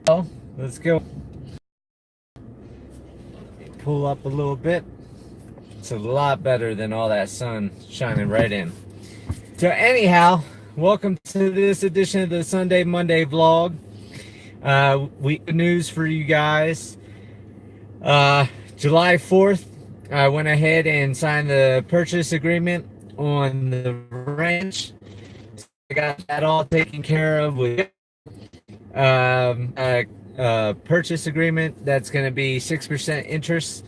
Well, let's go. Pull up a little bit. It's a lot better than all that sun shining right in. So anyhow, welcome to this edition of the Sunday Monday vlog. We good news for you guys. July 4th, I went ahead and signed the purchase agreement on the ranch. I got that all taken care of with a purchase agreement that's going to be 6% interest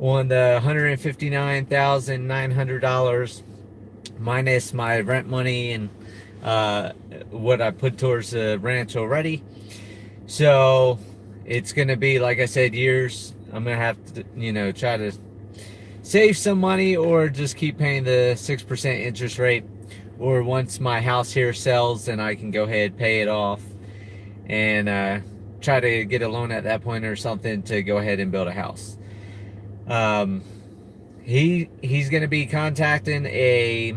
on the $159,900 minus my rent money and what I put towards the ranch already. So it's going to be, like I said, years. I'm going to have to, try to save some money or just keep paying the 6% interest rate. Or once my house here sells, then I can go ahead, pay it off, and try to get a loan at that point or something to go ahead and build a house. He's going to be contacting a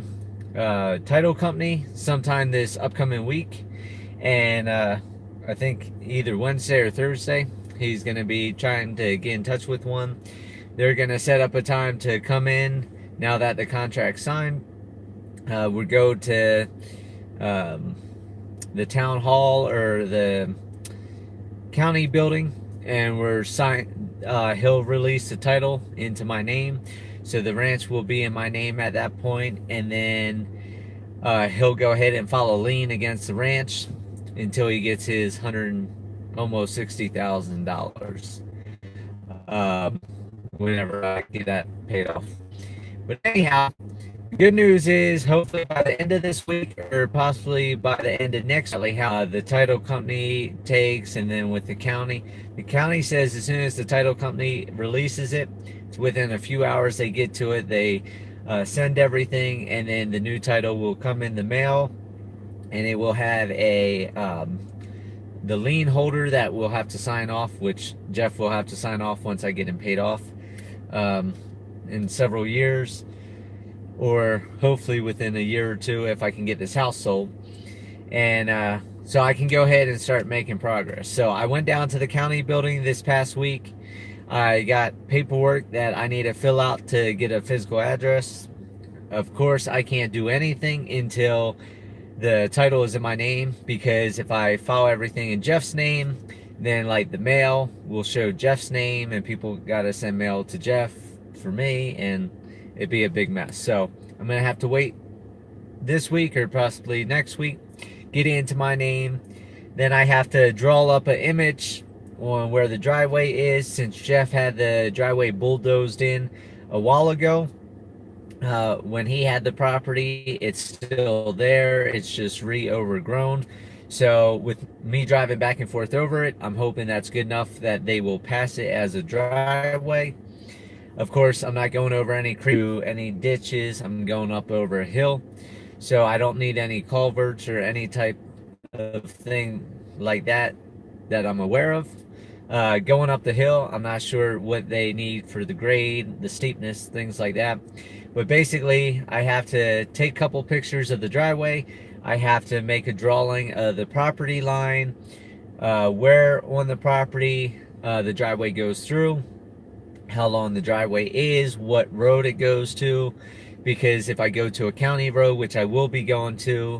title company sometime this upcoming week, and I think either Wednesday or Thursday he's going to be trying to get in touch with one. They're going to set up a time to come in now that the contract's signed. We'll go to the town hall or the county building, and he'll release the title into my name, so the ranch will be in my name at that point, and then he'll go ahead and file a lien against the ranch until he gets his almost $60,000 whenever I get that paid off. But anyhow, the good news is hopefully by the end of this week or possibly by the end of next week, how the title company takes, and then with the county says as soon as the title company releases it, it's within a few hours they get to it, they send everything, and then the new title will come in the mail, and it will have the lien holder that will have to sign off, which Jeff will have to sign off once I get him paid off in several years, or hopefully within a year or two if I can get this house sold. And so I can go ahead and start making progress. So I went down to the county building this past week. I got paperwork that I need to fill out to get a physical address. Of course, I can't do anything until the title is in my name, because if I file everything in Jeff's name, then like the mail will show Jeff's name and people gotta send mail to Jeff for me, and it'd be a big mess. So I'm gonna have to wait this week or possibly next week, get it into my name. Then I have to draw up an image on where the driveway is, since Jeff had the driveway bulldozed in a while ago. When he had the property, it's still there, it's just overgrown. So with me driving back and forth over it, I'm hoping that's good enough that they will pass it as a driveway. Of course, I'm not going over any creek, any ditches. I'm going up over a hill, so I don't need any culverts or any type of thing like that I'm aware of. Going up the hill, I'm not sure what they need for the grade, the steepness, things like that. But basically, I have to take a couple pictures of the driveway. I have to make a drawing of the property line, where on the property the driveway goes through, how long the driveway is, what road it goes to, because if I go to a county road, which I will be going to,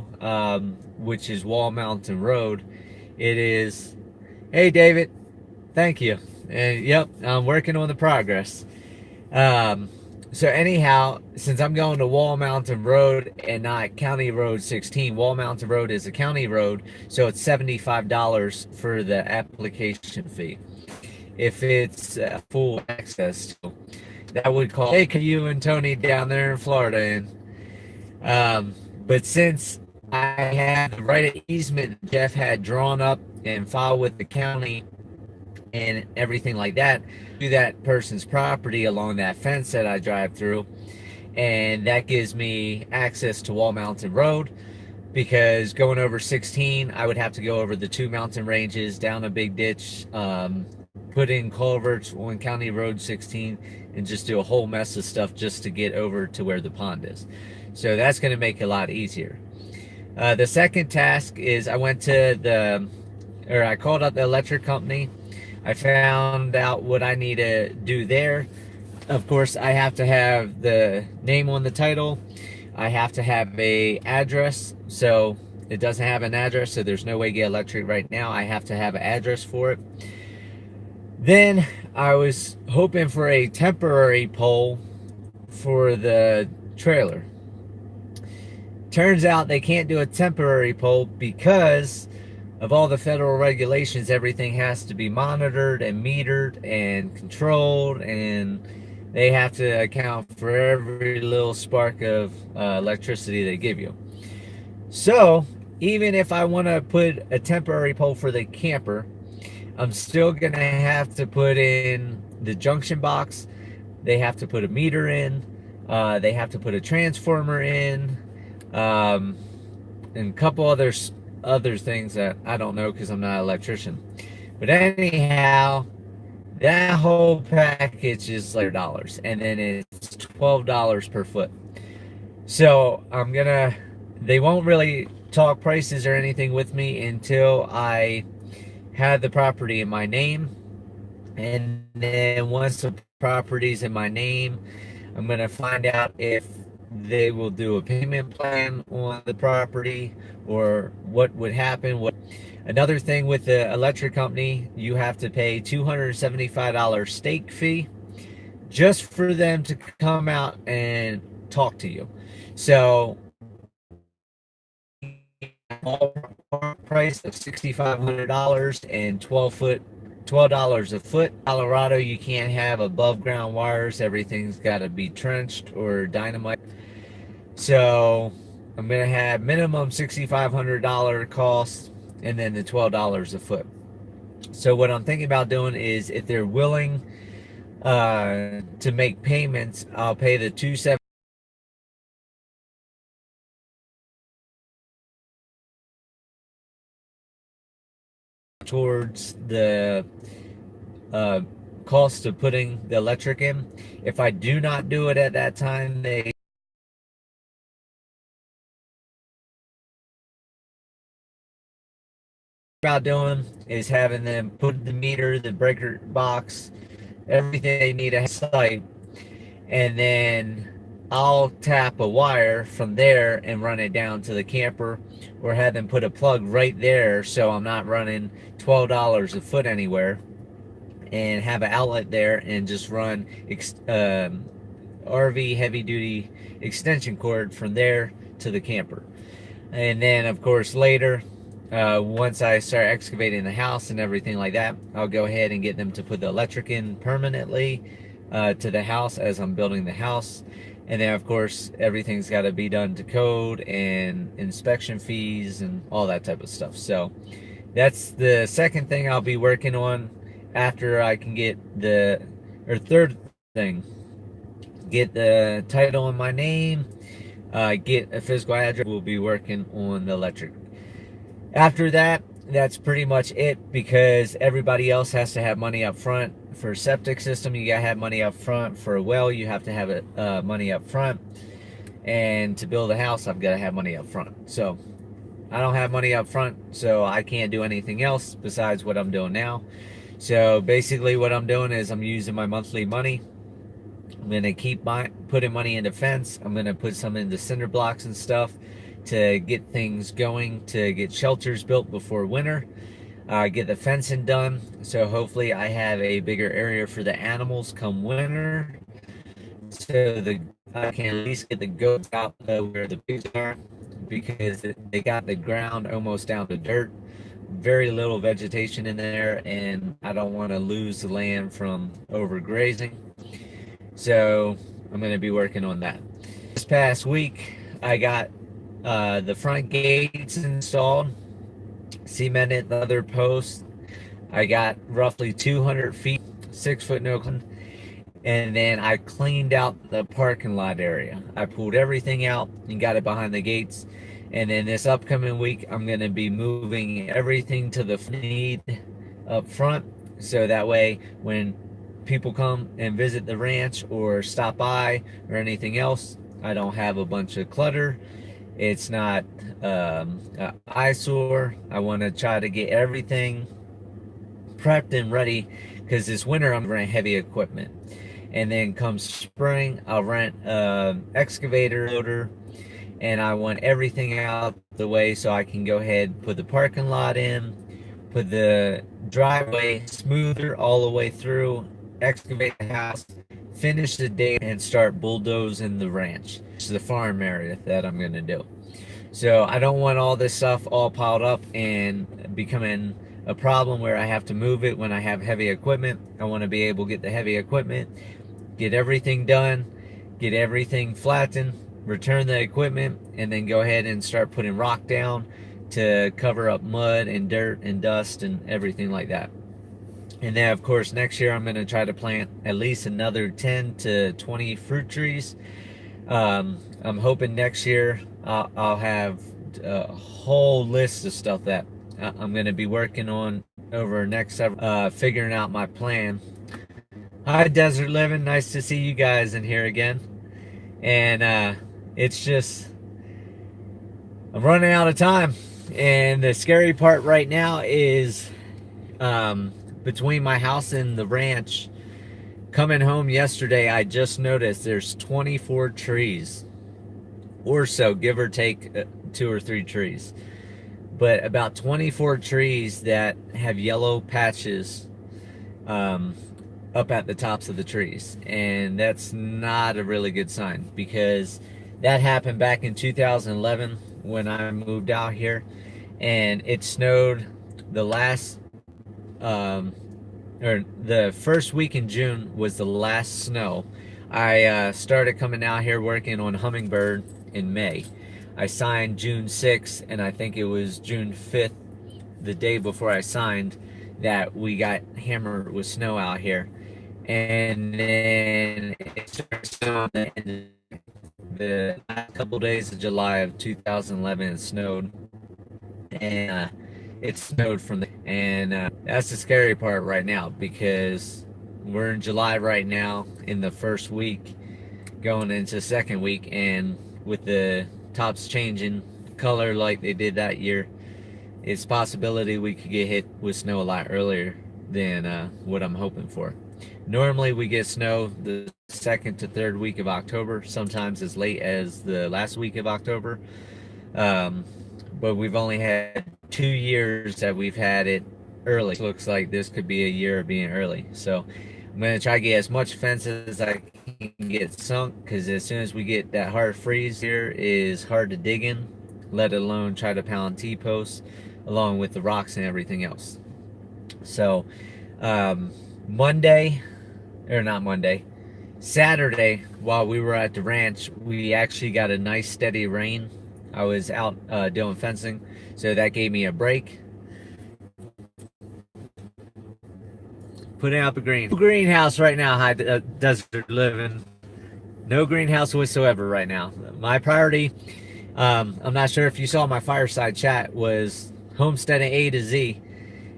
which is Wall Mountain Road, it is, hey David, thank you, and yep, I'm working on the progress. So anyhow, since I'm going to Wall Mountain Road and not County Road 16, Wall Mountain Road is a county road, so it's $75 for the application fee. If it's full access to, that would take you and Tony down there in Florida in. But since I had the right of easement Jeff had drawn up and filed with the county and everything like that, to that person's property along that fence that I drive through, and that gives me access to Wall Mountain Road, because going over 16, I would have to go over the two mountain ranges, down a big ditch, put in culverts on County Road 16, and just do a whole mess of stuff just to get over to where the pond is. So that's going to make it a lot easier. The second task is I went to the or I called up the electric company. I found out what I need to do there. Of course, I have to have the name on the title. I have to have a address. So it doesn't have an address, so there's no way to get electric right now. I have to have an address for it. Then I was hoping for a temporary pole for the trailer. Turns out they can't do a temporary pole because of all the federal regulations. Everything has to be monitored and metered and controlled, and they have to account for every little spark of electricity they give you. So even if I want to put a temporary pole for the camper, I'm still gonna have to put in the junction box. They have to put a meter in. They have to put a transformer in, and a couple other things that I don't know because I'm not an electrician. But anyhow, that whole package is like $100, and then it's $12 per foot. So they won't really talk prices or anything with me until I have the property in my name. And then once the property's in my name, I'm gonna find out if they will do a payment plan on the property or what would happen. Another thing with the electric company, you have to pay $275 stake fee just for them to come out and talk to you. So all price of $6,500 and $12 a foot. Colorado, you can't have above ground wires. Everything's got to be trenched or dynamite. So I'm gonna have minimum $6,500 cost, and then the $12 a foot. So what I'm thinking about doing is, if they're willing to make payments, I'll pay the $270 towards the cost of putting the electric in. If I do not do it at that time, they about doing is having them put the meter, the breaker box, everything they need at site, and then I'll tap a wire from there and run it down to the camper, or have them put a plug right there so I'm not running $12 a foot anywhere, and have an outlet there and just run RV heavy duty extension cord from there to the camper. And then of course later, once I start excavating the house and everything like that, I'll go ahead and get them to put the electric in permanently to the house as I'm building the house. And then of course everything's got to be done to code and inspection fees and all that type of stuff. So that's the second thing I'll be working on after I can get third thing, get the title in my name, get a physical address. We'll be working on the electric. After that, that's pretty much it, because everybody else has to have money up front. For a septic system, you gotta have money up front. For a well, you have to have money up front. And to build a house, I've got to have money up front. So I don't have money up front, so I can't do anything else besides what I'm doing now. So basically what I'm doing is I'm using my monthly money. I'm going to keep putting money into fence. I'm going to put some into cinder blocks and stuff to get things going, to get shelters built before winter, get the fencing done. So hopefully I have a bigger area for the animals come winter, so I can at least get the goats out where the pigs are, because they got the ground almost down to dirt. Very little vegetation in there, and I don't want to lose the land from overgrazing. So I'm going to be working on that. This past week, I got the front gates installed, cemented the other posts. I got roughly 200 feet, 6-foot no clean, and then I cleaned out the parking lot area. I pulled everything out and got it behind the gates. And then this upcoming week, I'm going to be moving everything to the need up front, so that way when people come and visit the ranch or stop by or anything else, I don't have a bunch of clutter. It's not an eyesore. I want to try to get everything prepped and ready, because this winter I'm renting heavy equipment. And then come spring, I'll rent an excavator loader, and I want everything out the way so I can go ahead and put the parking lot in, put the driveway smoother all the way through, excavate the house, finish the day, and start bulldozing the ranch. It's the farm area that I'm going to do. So I don't want all this stuff all piled up and becoming a problem where I have to move it when I have heavy equipment. I want to be able to get the heavy equipment, get everything done, get everything flattened, return the equipment, and then go ahead and start putting rock down to cover up mud and dirt and dust and everything like that. And then of course next year I'm going to try to plant at least another 10 to 20 fruit trees. I'm hoping next year I'll have a whole list of stuff that I'm going to be working on over next several, figuring out my plan. Hi, Desert Living. Nice to see you guys in here again. And it's just, I'm running out of time. And the scary part right now is between my house and the ranch. Coming home yesterday, I just noticed there's 24 trees or so, give or take 2 or 3 trees. But about 24 trees that have yellow patches up at the tops of the trees. And that's not a really good sign, because that happened back in 2011 when I moved out here. And it snowed the last or the first week in June was the last snow. I started coming out here working on Hummingbird in May. I signed June 6th, and I think it was June 5th, the day before I signed, that we got hammered with snow out here. And then it started snowing the last couple days of July of 2011. It snowed, and it snowed from the, and that's the scary part right now, because we're in July right now, in the first week, going into the second week, and with the tops changing color like they did that year, it's a possibility we could get hit with snow a lot earlier than what I'm hoping for. Normally we get snow the second to third week of October, sometimes as late as the last week of October. But we've only had 2 years that we've had it early. It looks like this could be a year of being early. So I'm going to try to get as much fence as I can get sunk, because as soon as we get that hard freeze here, is hard to dig in, let alone try to pound T-posts along with the rocks and everything else. So Saturday, while we were at the ranch, we actually got a nice steady rain. I was out doing fencing, so that gave me a break. Putting up a greenhouse right now. Hi, Desert Living. No greenhouse whatsoever right now. My priority, I'm not sure if you saw my fireside chat, was homesteading A to Z,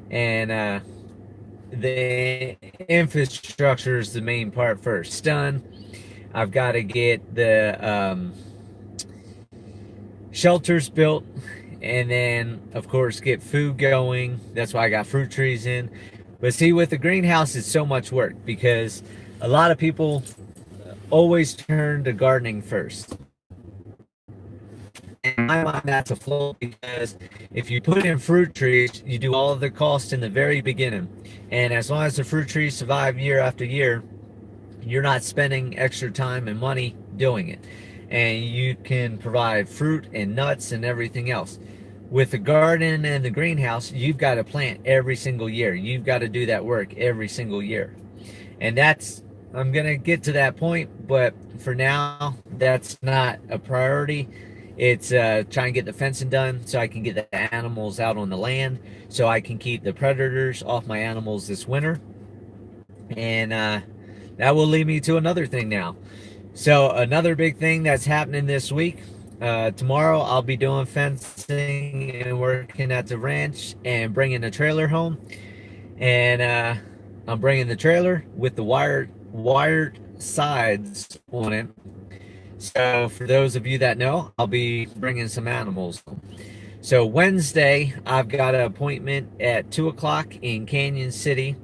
and the infrastructure is the main part first. Done. I've got to get the shelters built, and then of course get food going. That's why I got fruit trees in. But see, with the greenhouse, it's so much work, because a lot of people always turn to gardening first. In my mind, that's a flaw, because if you put in fruit trees, you do all of the costs in the very beginning. And as long as the fruit trees survive year after year, you're not spending extra time and money doing it. And you can provide fruit and nuts and everything else. With the garden and the greenhouse, you've got to plant every single year. You've got to do that work every single year. And that's, I'm going to get to that point, but for now, that's not a priority. It's trying to get the fencing done so I can get the animals out on the land, so I can keep the predators off my animals this winter. And that will lead me to another thing now. So another big thing that's happening this week, tomorrow I'll be doing fencing and working at the ranch and bringing the trailer home. And I'm bringing the trailer with the wired sides on it, So for those of you that know, I'll be bringing some animals. So Wednesday, I've got an appointment at 2 o'clock in Canyon City.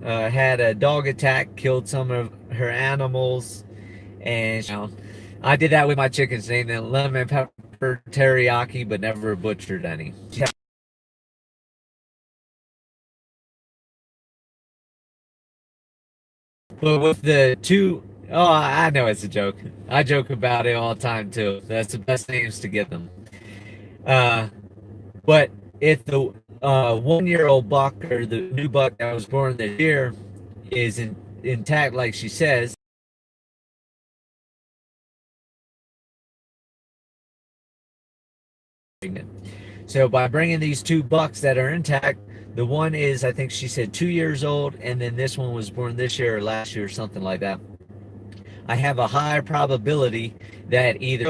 Had a dog attack, killed some of her animals, and I did that with my chickens, named them lemon pepper teriyaki, but never butchered any. But with the two, oh, I know it's a joke. I joke about it all the time too. That's the best names to get them. Uh, but if the 1-year-old buck or the new buck that was born this year is intact, like she says, so by bringing these two bucks that are intact, the one is, I think she said, 2 years old, and then this one was born this year or last year or something like that. I have a high probability that either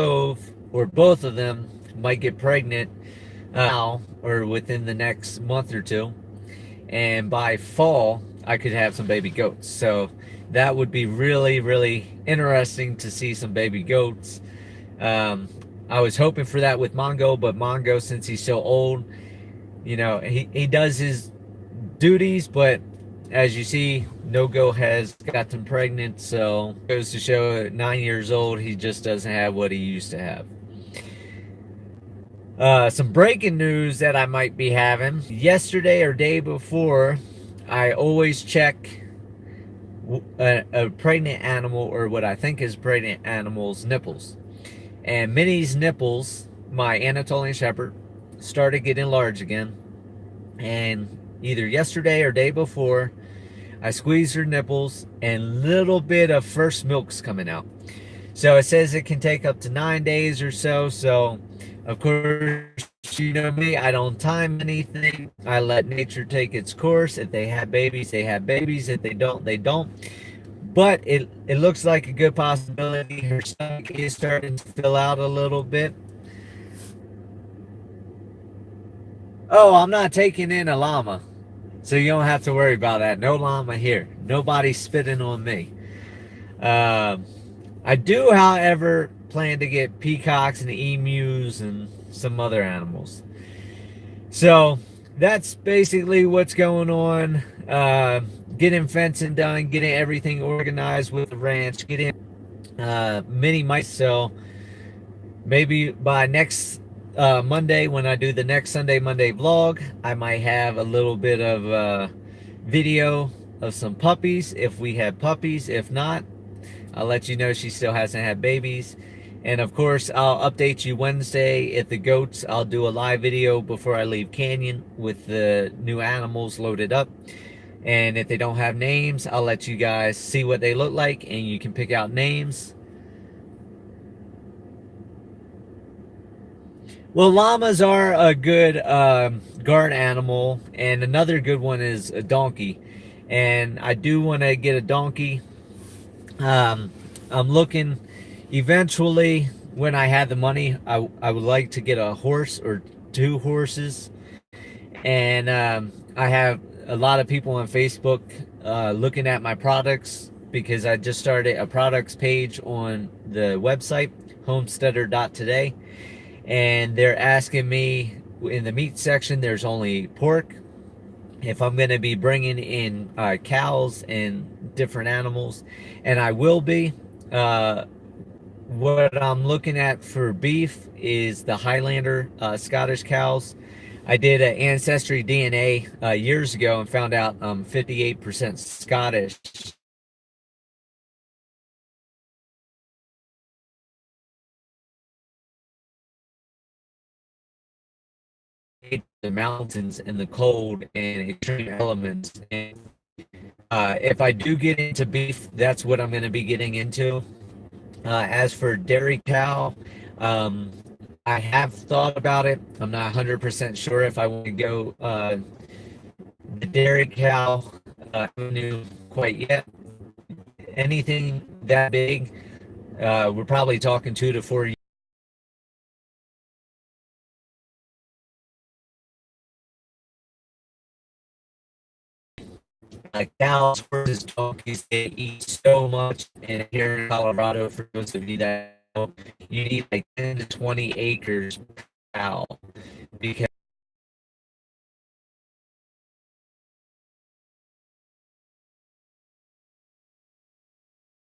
or both of them might get pregnant now or within the next month or two. And by fall, I could have some baby goats. So that would be really, really interesting to see some baby goats. I was hoping for that with Mongo, but Mongo, since he's so old, he does his duties, but as you see, No Go has got them pregnant, so it goes to show at 9 years old, he just doesn't have what he used to have. Some breaking news that I might be having. Yesterday or day before, I always check a pregnant animal, or what I think is pregnant animal's nipples. And Minnie's nipples, my Anatolian Shepherd, started getting large again. And either yesterday or day before, I squeezed her nipples and little bit of first milk's coming out. So it says it can take up to 9 days or so. So of course, you know me, I don't time anything. I let nature take its course. If they have babies, they have babies. If they don't, they don't. But it looks like a good possibility. Her stomach is starting to fill out a little bit. Oh, I'm not taking in a llama. So you don't have to worry about that. No llama here. Nobody's spitting on me. I do, however, plan to get peacocks and emus and some other animals. So that's basically what's going on. Getting fencing done, getting everything organized with the ranch, getting mini mice. So maybe by next Monday, when I do the next Sunday Monday vlog, I might have a little bit of video of some puppies, if we have puppies. If not, I'll let you know she still hasn't had babies. And of course, I'll update you Wednesday. If the goats, I'll do a live video before I leave Canyon with the new animals loaded up. And if they don't have names, I'll let you guys see what they look like, and you can pick out names. Well, llamas are a good guard animal, and another good one is a donkey. And I do want to get a donkey. I'm looking eventually, when I have the money, I would like to get a horse or 2 horses. And I have a lot of people on Facebook looking at my products, because I just started a products page on the website, homesteader.today. And they're asking me, in the meat section, there's only pork. If I'm going to be bringing in cows and different animals, and I will be. What I'm looking at for beef is the Highlander Scottish cows. I did an Ancestry DNA years ago and found out I'm 58% Scottish. The mountains and the cold and extreme elements. And if I do get into beef, that's what I'm going to be getting into. As for dairy cow, I have thought about it. I'm not 100% sure if I want to go the dairy cow avenue quite yet. Anything that big, we're probably talking 2 to 4 years. Cows, horses, donkeys, they eat so much. And here in Colorado, for those of you that you need like 10 to 20 acres per cow, because